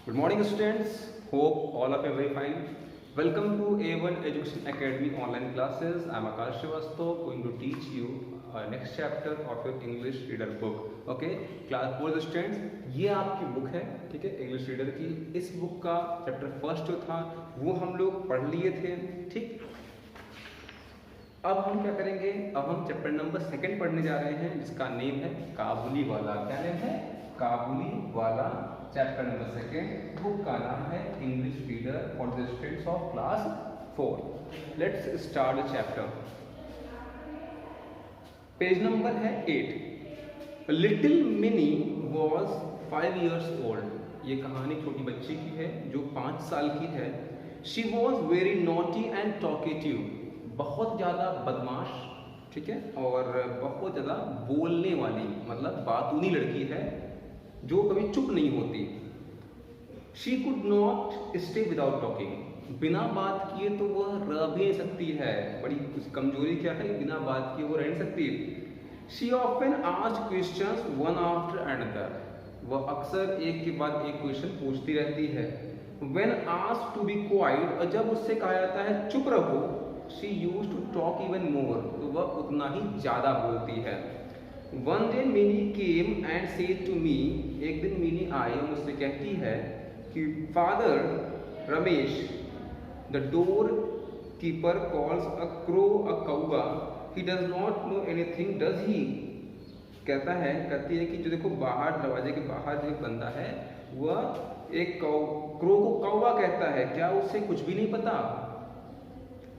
Good morning, students. Hope all of you are very fine. Welcome to A1 Education Academy online classes. I am Akash Srivastava, going to teach you next chapter of your English reader book. Okay, class 4 students, ये आपकी book है, ठीक है, English reader की। इस book का chapter first जो था वो हम लोग पढ़ लिए थे, ठीक। अब हम क्या करेंगे, अब हम चैप्टर नंबर सेकंड पढ़ने जा रहे हैं, जिसका नेम है काबुली वाला। क्या नेम है? काबुली वाला। चैप्टर नंबर सेकंड, बुक का नाम है English reader for the students of class 4। Let's start the chapter. Page number है 8। Little mini was 5 years old. ये कहानी छोटी बच्ची की है जो 5 साल की है। She was very naughty and talkative, बहुत ज़्यादा बदमाश, ठीक है, और बहुत ज़्यादा बोलने वाली, मतलब बातूनी लड़की है जो कभी चुप नहीं होती। She could not stay without talking, बिना बात किए तो वह रह भी नहीं सकती है। बड़ी उसकी कमजोरी क्या है, बिना बात किए वो रह नहीं सकती। She often asked questions one after another, वह अक्सर एक के बाद एक क्वेश्चन पूछती रहती है। When asked to be quiet, और जब उससे कहा जाता है चुप रहो, she used to talk even more, तो वह उतना ही ज़्यादा बोलती है। One day Mini came and said to me, एक दिन मिनी आई और मुझसे कहती है कि father Ramesh, the doorkeeper calls a crow a कौआ, he does not know anything does he. कहती है कि जो देखो बाहर, दरवाजे के बाहर जो बंदा है वह एक क्रो को कौवा कहता है, क्या उसे कुछ भी नहीं पता?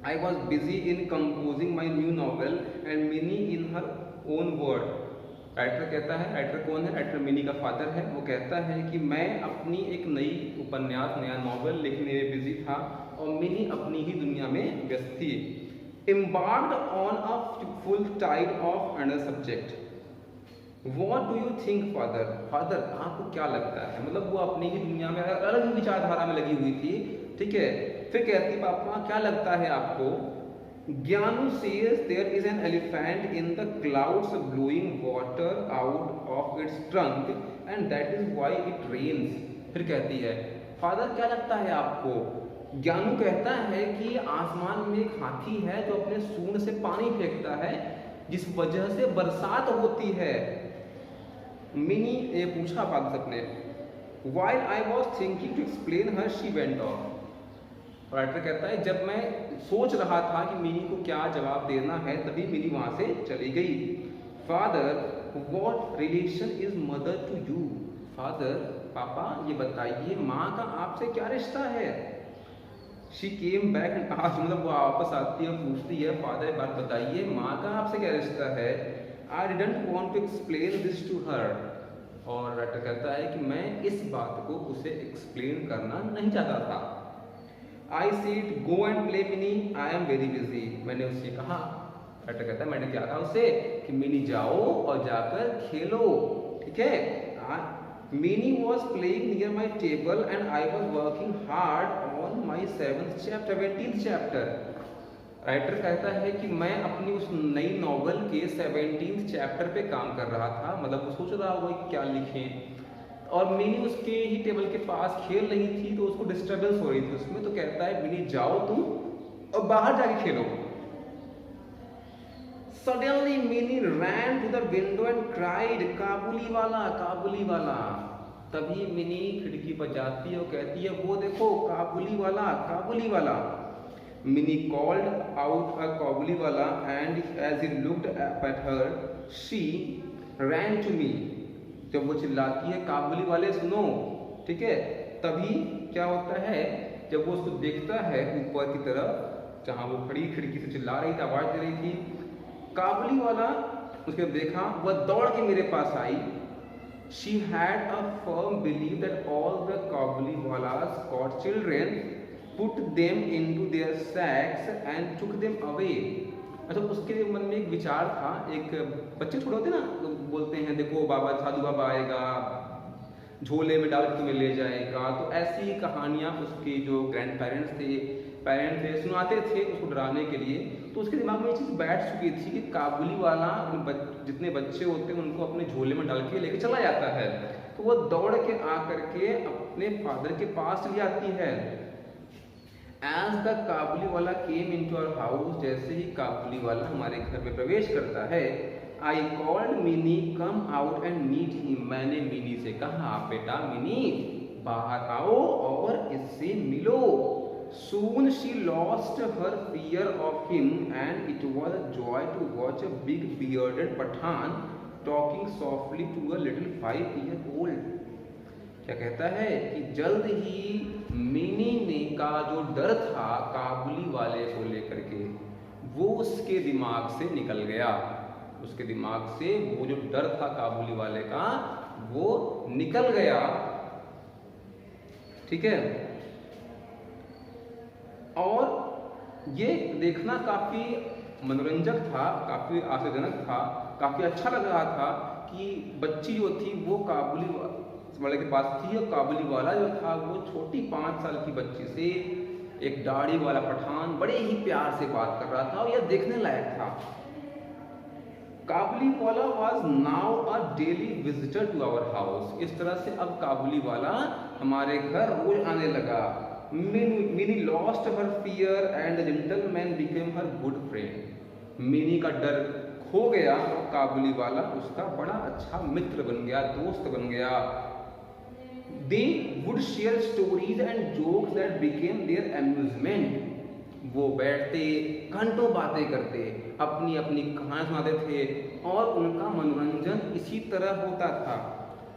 I was busy in composing my new novel and Minnie in her own word। Writer कहता है, राइटर कौन है? राइटर मिनी का फादर है। वो कहता है कि मैं अपनी एक नई उपन्यास, नया नॉवल लिखने में बिजी था और मिनी अपनी ही दुनिया में व्यस्त थी। Embarked on a full tide of another subject। What do you think father? Father आपको क्या लगता है? मतलब वो अपनी ही दुनिया में अलग ही विचारधारा में लगी हुई थी, ठीक है। फिर कहती पापा क्या लगता है आपको? Gyanu says there is an elephant in the clouds blowing water out of its trunk and that is why it rains. फिर कहती है फादर क्या लगता है आपको? ज्ञानू कहता है कि आसमान में एक हाथी है जो अपने सूंड से पानी फेंकता है, जिस वजह से बरसात होती है। मिनी ने पूछा फादर अपने। While I was thinking to explain her, she went off। Writer कहता है जब मैं सोच रहा था कि मिनी को क्या जवाब देना है, तभी मिनी वहां से चली गई। Father, what relation is mother to you? Father, पापा ये बताइए माँ का आपसे क्या रिश्ता है? She came back and asked, मतलब वो वापस आती है और पूछती है फादर एक बात बताइए माँ का आपसे क्या रिश्ता है? I didn't want to explain this to her. और राइटर कहता है कि मैं इस बात को उसे एक्सप्लेन करना नहीं चाहता था। I said go and play mini, I am very busy. मैंने उससे कहा, राइटर कहता है मैंने क्या कहा उससे कि मिनी जाओ और जाकर खेलो, ठीक है। Mini was playing near my table and I was working hard on my 17th chapter. Writer कहता है कि मैं अपनी उस नई नॉवल के 17th चैप्टर पे काम कर रहा था, मतलब वो सोच रहा होगा कि क्या लिखें, और मिनी उसके ही टेबल के पास खेल रही थी तो उसको डिस्टर्बेंस हो रही थी उसमें। तो कहता है मिनी जाओ तुम और बाहर जाके खेलो। Suddenly Mini ran to the window and cried Kabuliwala, काबुली वाला। तभी मिनी खिड़की पर जाती है और कहती है वो देखो काबुली वाला, Kabuliwala. Mini called out a Kabuliwala and as he looked at her she ran to me. जब वो चिल्लाती है काबुली वाले सुनो, ठीक है, तभी क्या होता है जब वो उसको देखता है ऊपर की तरफ जहां वो खड़ी खिड़की से चिल्ला रही थी, आवाज दे रही थी, काबुली वाला उसके देखा, वह दौड़ के मेरे पास आई। She had a firm belief that all the Kabuliwalas got children, put them into their sacks and took them away. अच्छा, उसके मन में एक विचार था, एक बच्चे छोटे होते ना तो बोलते हैं देखो बाबा, साधु बाबा आएगा, झोले में डाल के तुम्हें ले जाएगा। तो ऐसी कहानियाँ उसके जो ग्रैंड पेरेंट्स थे सुनाते थे उसको डराने के लिए। तो उसके दिमाग में ये चीज़ बैठ चुकी थी कि काबुली वाला जितने बच्चे होते हैं उनको अपने झोले में डाल के लेके चला जाता है। तो वो दौड़ के आकर के अपने फादर के पास ले आती है। एज द काबुली वाला केम इनटू आवर हाउस, जैसे ही काबुली वाला हमारे घर में प्रवेश करता है, I called Mini come out and meet him, मैंने मिनी से कहा बेटा मिनी बाहर आओ और इससे मिलो। Soon she lost her fear of him and it was a joy to watch a big bearded Pathan talking softly to a little 5-year-old। क्या कहता है कि जल्द ही मिनी ने का जो डर था काबुली वाले को लेकर के वो उसके दिमाग से निकल गया। उसके दिमाग से वो जो डर था काबुली वाले का वो निकल गया। ठीक है, और ये देखना काफ़ी मनोरंजक था, काफ़ी आश्चर्यजनक था, काफ़ी अच्छा लग रहा था कि बच्ची जो थी वो काबुली वाले के पास थी और काबुली वाला जो था वो छोटी 5 साल की बच्ची से एक दाढ़ी वाला पठान बड़े ही प्यार से बात कर रहा था और यह देखने लायक था। Kabuliwala was now a daily visitor to our house. इस तरह से अब काबुली वाला हमारे घर रोज आने लगा। Mini lost her fear and the gentleman became her good friend. Mini का डर खो गया और काबुली वाला उसका बड़ा अच्छा मित्र बन गया, दोस्त बन गया। They would share stories and jokes that became their amusement. वो बैठते घंटों बातें करते, अपनी अपनी कहानियां सुनाते थे और उनका मनोरंजन इसी तरह होता था।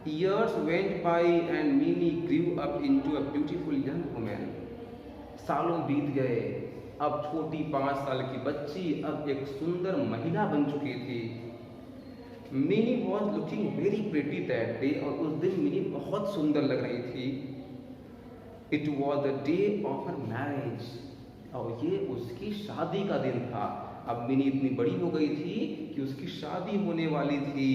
Years went by and Mini grew up into a beautiful young woman। सालों बीत गए, अब छोटी 5 साल की बच्ची अब एक सुंदर महिला बन चुकी थी। Mini was looking very pretty that day, और उस दिन मिनी बहुत सुंदर लग रही थी। It was the day of her marriage, और ये उसकी शादी का दिन था। अब मिनी इतनी बड़ी हो गई थी कि उसकी शादी होने वाली थी।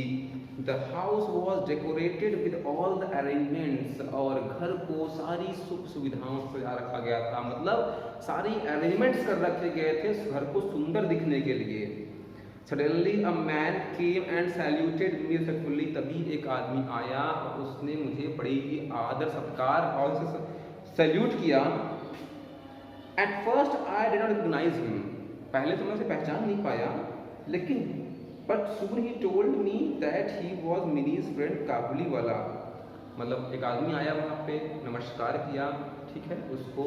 The house was decorated with all the arrangements, और घर को सारी सुख सुविधाओं से सजा रखा गया था, मतलब सारी अरेंजमेंट्स कर रखे गए थे घर को सुंदर दिखने के लिए। Suddenly a man came and saluted me respectfully। तभी एक आदमी आया और उसने मुझे बड़ी ही आदर सत्कार और सैल्यूट किया। At first I did not recognize him। पहले तो मैं उसे पहचान नहीं पाया, लेकिन But soon he told me that he was Minnie's friend काबुली वाला। मतलब एक आदमी आया वहाँ पे, नमस्कार किया, ठीक है, उसको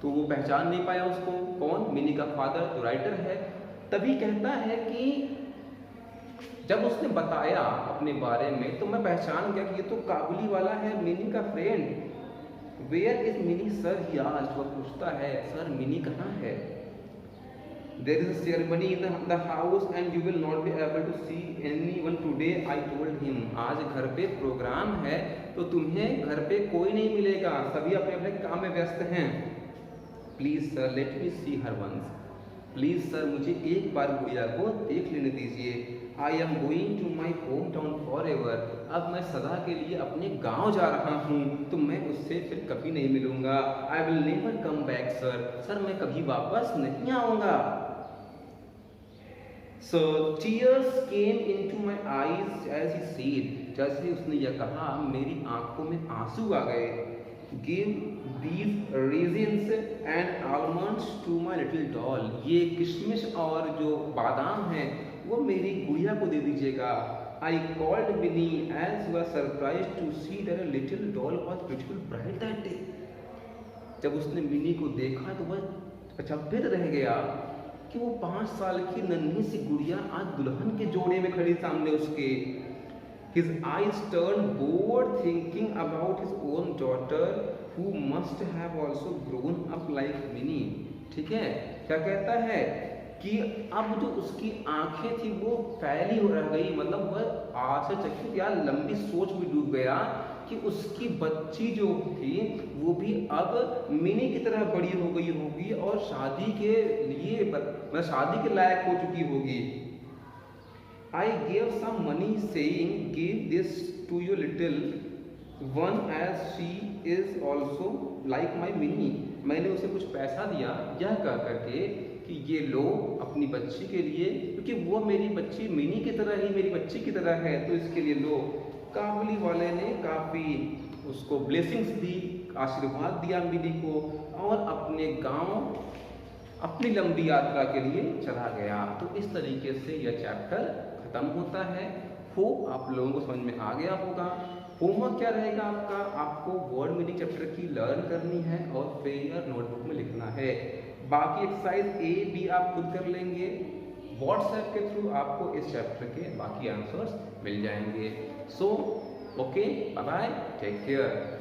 तो वो पहचान नहीं पाया उसको, कौन, मिनी का फादर जो राइटर है। तभी कहता है कि जब उसने बताया अपने बारे में तो मैं पहचान गया कि ये तो काबुली वाला है, मिनी का friend. Where is Mini sir, he asked. वह पूछता है सर मिनी कहाँ है। There is a ceremony in the house and you will not be able to see anyone today, I told him। आज घर पे प्रोग्राम है तो तुम्हें घर पे कोई नहीं मिलेगा, सभी अपने अपने काम में व्यस्त हैं। Please sir let me see her once. Please sir मुझे एक बार गुड़िया को देख लेने दीजिए। I am going to my home town for ever. अब मैं सदा के लिए अपने गांव जा रहा हूँ तो मैं उससे फिर कभी नहीं मिलूंगा। I will never come back sir. Sir मैं कभी वापस नहीं आऊंगा। So tears came into my eyes as he said। जैसे उसने यह कहा मेरी आंखों में आंसू आ गए। Give these raisins and almonds to my little doll। ये किशमिश और जो बादाम है वो मेरी गुड़िया को दे दीजिएगा। I called Minnie as he was surprised to see that a little doll was beautiful bright that day। जब उसने मिनी को देखा तो वह अचंभित रह गया कि वो 5 साल की नन्ही सी गुड़िया आज दुल्हन के जोड़े में खड़ी सामने उसके। His eyes turned bored thinking about his own daughter who must have also grown up like Minnie। ठीक है, क्या कहता है कि अब जो उसकी आंखें थी वो फैली हो रह गई, मतलब वह आश्चर्यचकित या लंबी सोच में डूब गया कि उसकी बच्ची जो थी वो भी अब मिनी की तरह बड़ी हो गई होगी और शादी के लिए मतलब शादी के लायक हो चुकी होगी। I gave some money saying give this to your little one as she is also like my Mini. मैंने उसे कुछ पैसा दिया यह कह करके कि ये लो अपनी बच्ची के लिए, क्योंकि वो मेरी बच्ची मिनी की तरह ही मेरी बच्ची की तरह है, तो इसके लिए लो। काबुली वाले ने काफ़ी उसको ब्लेसिंग्स दी, आशीर्वाद दिया मिनी को, और अपने गांव अपनी लंबी यात्रा के लिए चला गया। तो इस तरीके से यह चैप्टर खत्म होता है। होप आप लोगों को समझ में आ गया होगा। होमवर्क क्या रहेगा आपका, आपको वर्ड मीनिंग चैप्टर की लर्न करनी है और फिर नोटबुक में लिखना है। बाकी एक्सरसाइज ए बी आप खुद कर लेंगे। व्हाट्सएप के थ्रू आपको इस चैप्टर के बाकी आंसर्स मिल जाएंगे। So okay, bye bye, take care.